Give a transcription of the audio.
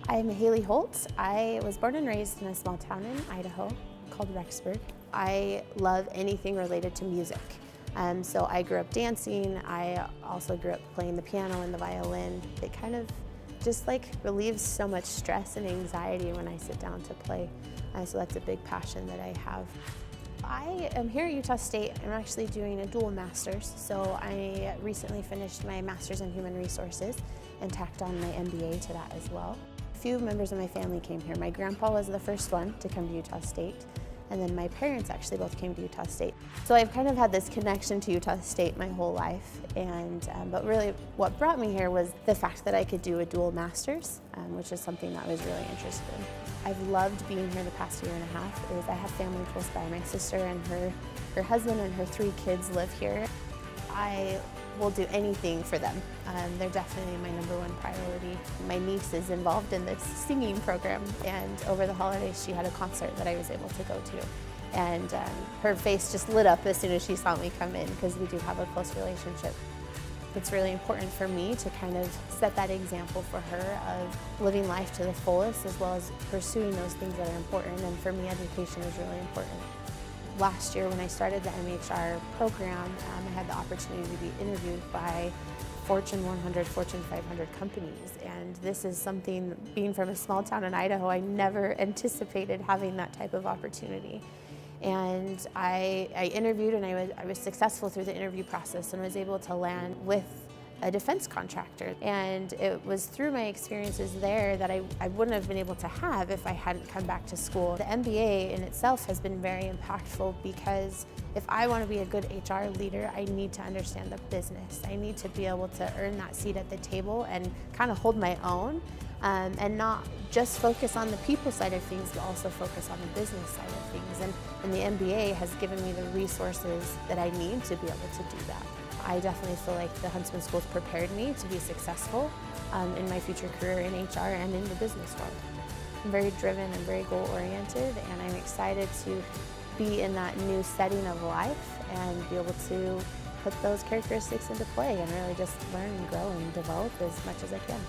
I'm Haleigh Holtz. I was born and raised in a small town in Idaho called Rexburg. I love anything related to music. So I grew up dancing. I also grew up playing the piano and the violin. It kind of just relieves so much stress and anxiety when I sit down to play. So that's a big passion that I have. I am here at Utah State. I'm actually doing a dual master's. So I recently finished my master's in human resources and tacked on my MBA to that as well. A few members of my family came here. My grandpa was the first one to come to Utah State, and then my parents actually both came to Utah State. So I've kind of had this connection to Utah State my whole life, but really what brought me here was the fact that I could do a dual master's, which is something that I was really interested in. I've loved being here the past year and a half. I have family close by. My sister and her husband and her 3 kids live here. I will do anything for them. They're definitely my #1 priority. My niece is involved in this singing program, and over the holidays she had a concert that I was able to go to. And her face just lit up as soon as she saw me come in, because we do have a close relationship. It's really important for me to kind of set that example for her of living life to the fullest, as well as pursuing those things that are important. And for me, education is really important. Last year when I started the MHR program, I had the opportunity to be interviewed by Fortune 100, Fortune 500 companies. And this is something, being from a small town in Idaho, I never anticipated having that type of opportunity. And I interviewed, and I was successful through the interview process and was able to land with a defense contractor. And it was through my experiences there that I wouldn't have been able to have if I hadn't come back to school. The MBA in itself has been very impactful, because if I want to be a good HR leader, I need to understand the business. I need to be able to earn that seat at the table and kind of hold my own, and not just focus on the people side of things, but also focus on the business side of things. And the MBA has given me the resources that I need to be able to do that. I definitely feel like the Huntsman schools prepared me to be successful in my future career in HR and in the business world. I'm very driven and very goal-oriented, and I'm excited to be in that new setting of life and be able to put those characteristics into play and really just learn and grow and develop as much as I can.